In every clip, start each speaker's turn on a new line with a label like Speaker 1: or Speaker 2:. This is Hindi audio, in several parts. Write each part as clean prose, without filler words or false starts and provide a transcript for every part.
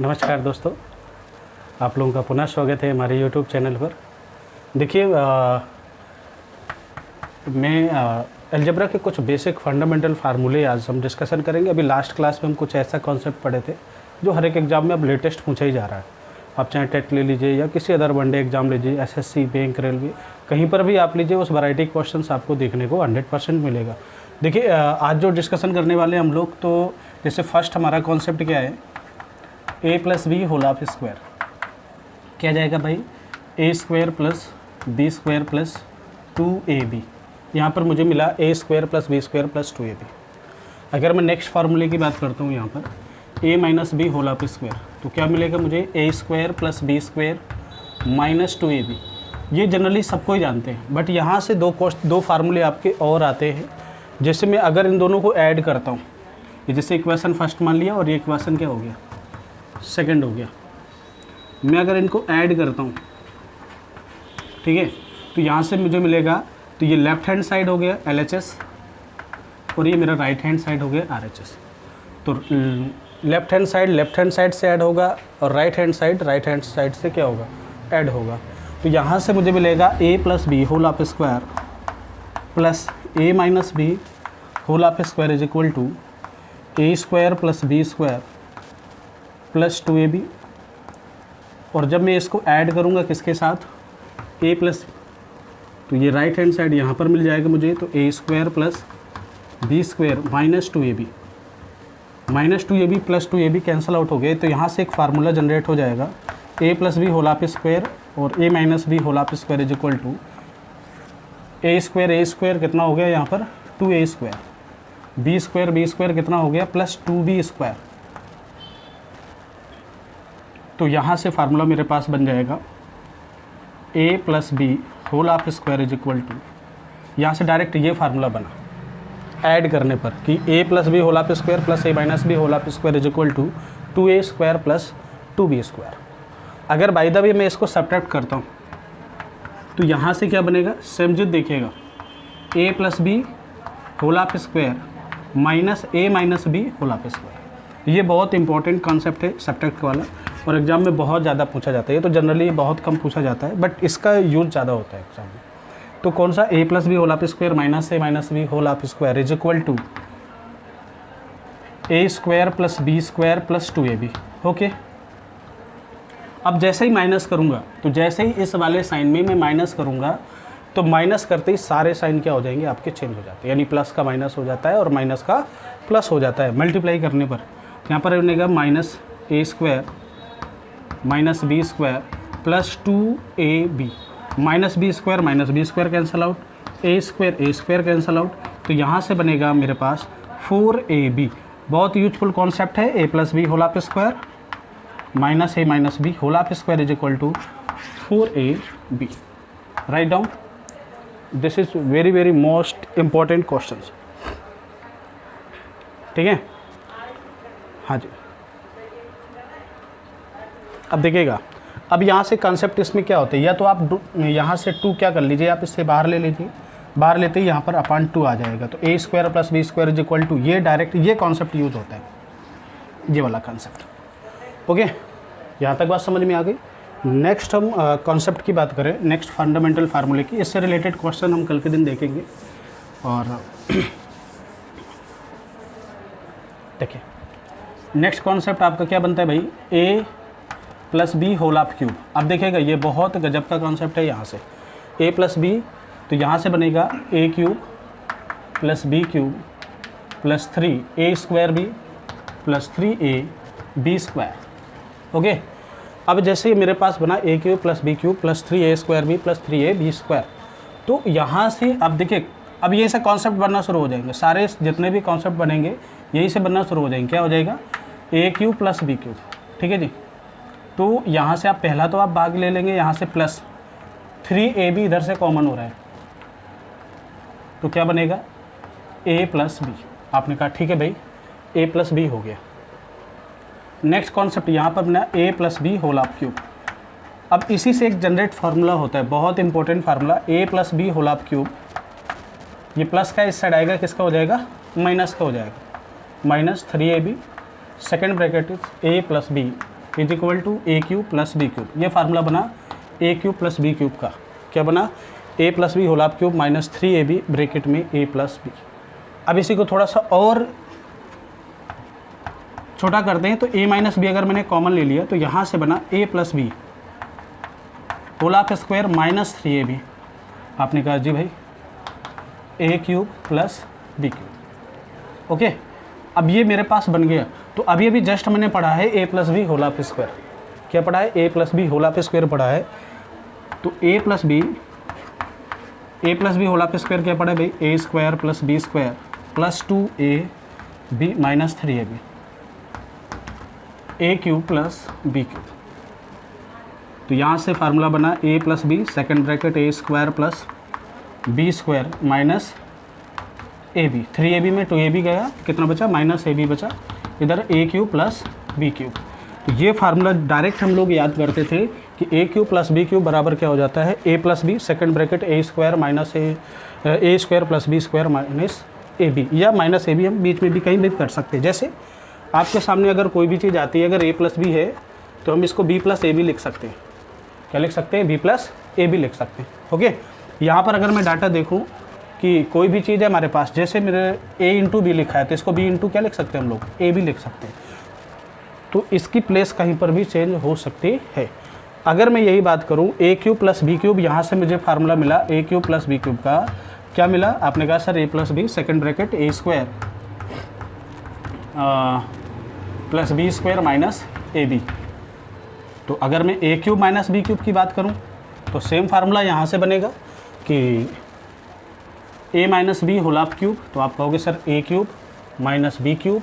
Speaker 1: नमस्कार दोस्तों, आप लोगों का पुनः स्वागत है हमारे YouTube चैनल पर। देखिए, मैं अलजेब्रा के कुछ बेसिक फंडामेंटल फार्मूले आज हम डिस्कशन करेंगे। अभी लास्ट क्लास में हम कुछ ऐसा कॉन्सेप्ट पढ़े थे जो हर एक एग्ज़ाम में अब लेटेस्ट पूछा ही जा रहा है। आप चाहे टेट ले लीजिए या किसी अदर वनडे एग्ज़ाम लीजिए, एसएससी, बैंक, रेलवे, कहीं पर भी आप लीजिए, उस वैरायटी क्वेश्चंस आपको देखने को 100% मिलेगा। देखिए, आज जो डिस्कशन करने वाले हम लोग, तो जैसे फर्स्ट हमारा कॉन्सेप्ट क्या है, a plus B whole of square. क्या जाएगा भाई, A square plus B square plus 2ab। यहाँ पर मुझे मिला A square plus B square plus 2ab। अगर मैं नेक्स्ट फार्मूले की बात करता हूँ यहाँ पर a minus B whole of square, तो क्या मिलेगा मुझे, A square plus B square minus 2ab। ये जनरली सबको ही जानते हैं, बट यहाँ से दो फार्मूले आपके और आते हैं। जैसे मैं अगर इन दोनों को ऐड करता हूँ, ये जैसे इक्वेशन फर्स्ट मान लिया और ये इक्वेशन क्या हो गया, सेकंड हो गया। मैं अगर इनको ऐड करता हूँ, ठीक है, तो यहाँ से मुझे मिलेगा, तो ये लेफ्ट हैंड साइड हो गया LHS और ये मेरा राइट हैंड साइड हो गया RHS। तो लेफ्ट हैंड साइड से ऐड होगा और राइट हैंड साइड से क्या होगा, ऐड होगा। तो यहाँ से मुझे मिलेगा a plus B whole of square plus a minus B whole of square is equal to A square plus B square plus 2ab। और जब मैं इसको ऐड करूँगा किसके साथ, a प्लस, तो ये राइट हैंड साइड यहाँ पर मिल जाएगा मुझे, तो A square plus B square minus 2ab plus 2ab cancel out हो गए। तो यहाँ से एक फार्मूला जनरेट हो जाएगा, a plus B whole of square और a minus B whole of square is equal to A square कितना हो गया यहाँ पर, 2a स्क्वायर, बी स्क्वायर कितना हो गया, प्लस 2b स्क्वायर। तो यहाँ से फार्मूला मेरे पास बन जाएगा a plus B whole of square is equal to, यहाँ से डायरेक्ट ये फार्मूला बना ऐड करने पर कि a plus B whole of square plus a minus B whole of square is equal to 2a square plus 2b square. अगर बाय द वे मैं इसको सब्ट्रैक्ट करता हूँ, तो यहाँ से क्या बनेगा, सेम चीज़ देखिएगा, a plus B whole of square minus a minus B whole of square. ये बहुत इंपॉर्टेंट कॉन्सेप्ट है सब्ट्रैक्ट वाला, और एग्ज़ाम में बहुत ज़्यादा पूछा जाता है। ये तो जनरली बहुत कम पूछा जाता है, बट इसका यूज़ ज़्यादा होता है एग्जाम में। तो कौन सा, a plus B whole of square minus a minus B whole of square is equal to A square plus B square plus 2ab। Okay, अब जैसे ही माइनस करूँगा, तो जैसे ही इस वाले साइन में मैं माइनस करूँगा, तो माइनस करते ही सारे साइन क्या हो जाएंगे आपके, चेंज हो जाते हैं। यानी प्लस का माइनस हो जाता है और माइनस का प्लस हो जाता है मल्टीप्लाई करने पर। यहाँ पर बनेगा minus A square minus B square plus 2ab, minus B square cancel out, A square cancel out. तो यहाँ से बनेगा मेरे पास 4ab। बहुत यूजफुल कॉन्सेप्ट है, a plus B whole of square minus a minus B whole of square is equal to 4ab। Right down, this is very most important question. ठीक है, हाँ जी। अब देखिएगा, अब यहाँ से कंसेप्ट इसमें क्या होता है, या तो आप यहाँ से 2 क्या कर लीजिए, आप इससे बाहर ले लीजिए, बाहर लेते ही यहाँ पर अपॉन 2 आ जाएगा। तो a square plus B square is equal to, ये डायरेक्ट ये कॉन्सेप्ट यूज होता है, ये वाला कॉन्सेप्ट। ओके, यहाँ तक बात समझ में आ गई। नेक्स्ट हम कॉन्सेप्ट की बात करें, नेक्स्ट फंडामेंटल फार्मूले की, इससे रिलेटेड क्वेश्चन हम कल के दिन देखेंगे। और देखिए, नेक्स्ट कॉन्सेप्ट आपका क्या बनता है भाई, a plus B whole of cube. अब देखिएगा, ये बहुत गजब का कॉन्सेप्ट है। यहाँ से a प्लस बी, तो यहाँ से बनेगा a cube plus B cube plus 3a square B plus 3a B square. Okay, अब जैसे मेरे पास बना a cube plus B cube plus 3a square B plus 3a B square, तो यहाँ से अब देखिए, अब ये से कॉन्सेप्ट बनना शुरू हो जाएंगे, सारे जितने भी कॉन्सेप्ट बनेंगे यही से बनना शुरू हो जाएंगे। क्या हो जाएगा, a cube plus B cube. ठीक है जी, तो यहाँ से आप पहला तो आप भाग ले लेंगे, यहाँ से प्लस 3ab इधर से कॉमन हो रहा है, तो क्या बनेगा, a प्लस बी। आपने कहा ठीक है भाई, a प्लस बी हो गया। नेक्स्ट कॉन्सेप्ट यहाँ पर बना a plus B whole of cube. अब इसी से एक जनरेट फार्मूला होता है, बहुत important formula, a plus B whole of cube. ये प्लस का इस साइड आएगा, किसका हो जाएगा, माइनस का हो जाएगा, minus 3ab second bracket is a plus B is equal to A cube plus B cube. ये फार्मूला बना A cube plus B cube का। क्या बना? A plus B whole of cube minus 3ab bracket में ए प्लस बी। अब इसी को थोड़ा सा और छोटा करते हैं तो a माइनस बी अगर मैंने कॉमन ले लिया तो यहाँ से बना a plus B whole of square minus 3ab। आपने कहा जी भाई A cube plus B cube. Okay, अब ये मेरे पास बन गया। तो अभी अभी जस्ट मैंने पढ़ा है A plus B whole of square. क्या पढ़ा है? A plus B whole of square पढ़ा है। तो A plus B whole of square क्या पढ़ा है भाई? A square plus B square plus 2ab minus 3ab A cube plus B cube. तो यहाँ से फार्मूला बना A plus B second bracket A square plus B square minus A B. 3ab में 2ab गया, कितना बचा? माइनस ए बी बचा। इधर ए क्यूब प्लस बी क्यूब। तो ये फार्मूला डायरेक्ट हम लोग याद करते थे कि A cube plus B cube बराबर क्या हो जाता है? A plus B second bracket A square minus A square plus B square minus A B, या माइनस ए बी हम बीच में भी कहीं भी कर सकते हैं। जैसे आपके सामने अगर कोई भी चीज़ आती है, अगर ए प्लस बी है तो हम इसको बी प्लस ए बी लिख सकते हैं। क्या लिख सकते हैं? बी प्लस ए बी लिख सकते हैं। ओके, यहाँ पर अगर मैं डाटा देखूँ कि कोई भी चीज़ है हमारे पास, जैसे मेरे a इंटू बी लिखा है तो इसको b इंटू क्या लिख सकते हैं हम लोग? ए बी लिख सकते हैं। तो इसकी प्लेस कहीं पर भी चेंज हो सकती है। अगर मैं यही बात करूँ A cube plus B cube, यहाँ से मुझे फार्मूला मिला A cube plus B cube का। क्या मिला? आपने कहा sir A plus B second bracket A square plus B square minus A B. तो अगर मैं A cube minus B cube की बात करूँ तो सेम फार्मूला यहाँ से बनेगा कि A minus B whole of cube. तो आप कहोगे sir A cube minus B cube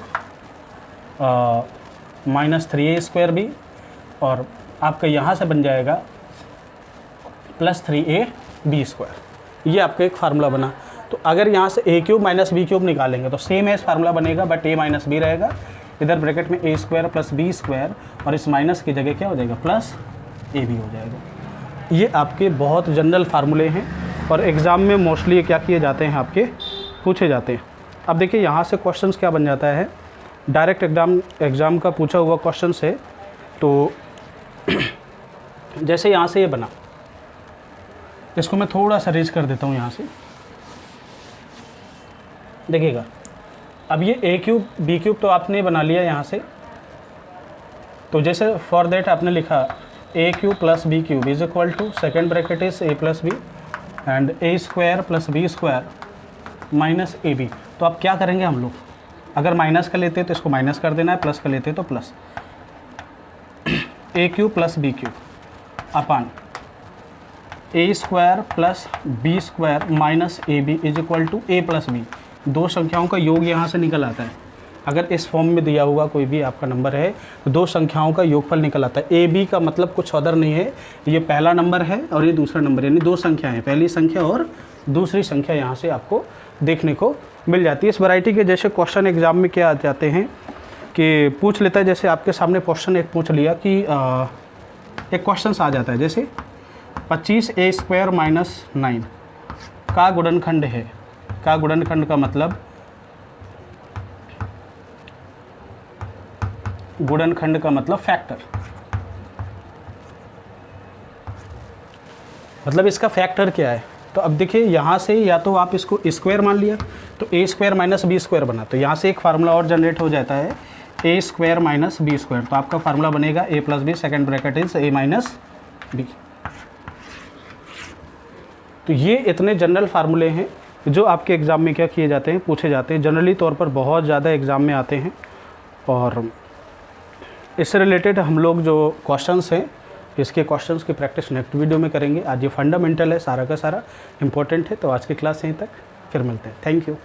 Speaker 1: minus 3a square B, और आपका यहाँ से बन जाएगा प्लस 3a बी स्क्वायर। ये आपका एक फार्मूला बना। तो अगर यहाँ से ए क्यूब माइनस बी क्यूब निकालेंगे तो सेम एज फार्मूला बनेगा, बट ए माइनस बी रहेगा। इधर ब्रैकेट में ए स्क्वायर प्लस बी स्क्वायर, और इस माइनस की जगह क्या हो जाएगा? प्लस ए बी हो जाएगा। ये आपके बहुत जनरल फार्मूले हैं और एग्ज़ाम में मोस्टली क्या किए जाते हैं? आपके पूछे जाते हैं। अब देखिए यहाँ से क्वेश्चंस क्या बन जाता है, डायरेक्ट एग्ज़ाम का पूछा हुआ क्वेश्चन से। तो जैसे यहाँ से ये बना, इसको मैं थोड़ा सा रेज कर देता हूँ यहाँ से, देखिएगा। अब ये ए क्यूब बी क्यूब तो आपने बना लिया यहाँ से। तो जैसे फॉर देट आपने लिखा A cube plus B cube is equal to second bracket is A plus B and A square plus B square minus A B. तो अब क्या करेंगे हम लोग? अगर माइनस का लेते तो इसको माइनस कर देना है, प्लस का लेते तो plus. A cube plus B cube upon A square plus B square minus A B is equal to A plus B. दो संख्याओं का योग यहाँ से निकल आता है। अगर इस फॉर्म में दिया हुआ कोई भी आपका नंबर है तो दो संख्याओं का योगफल निकल आता है। ए बी का मतलब कुछ अदर नहीं है, ये पहला नंबर है और ये दूसरा नंबर, यानी दो संख्या है, पहली संख्या और दूसरी संख्या यहाँ से आपको देखने को मिल जाती है। इस वैरायटी के जैसे क्वेश्चन एग्जाम में क्या आ जाते हैं कि पूछ लेता है, जैसे आपके सामने क्वेश्चन एक पूछ लिया कि एक क्वेश्चन आ जाता है जैसे 25a स्क्वायर माइनस 9 का गुणनखंड है। का गुणनखंड का मतलब, गुणनखंड का मतलब फैक्टर, मतलब इसका फैक्टर क्या है। तो अब देखिए यहाँ से या तो आप इसको स्क्वायर मान लिया तो A square minus B square बना, तो यहाँ से एक फार्मूला और जनरेट हो जाता है A square minus B square. तो आपका फार्मूला बनेगा A plus B second bracket is A minus B. तो ये इतने जनरल फार्मूले हैं जो आपके एग्ज़ाम में क्या किए जाते हैं, पूछे जाते हैं। जनरली तौर पर बहुत ज़्यादा एग्ज़ाम में आते हैं और इससे रिलेटेड हम लोग जो क्वेश्चंस हैं, इसके क्वेश्चंस की प्रैक्टिस नेक्स्ट वीडियो में करेंगे। आज ये फंडामेंटल है, सारा का सारा इंपॉर्टेंट है। तो आज की क्लास यहीं तक, फिर मिलते हैं। Thank you.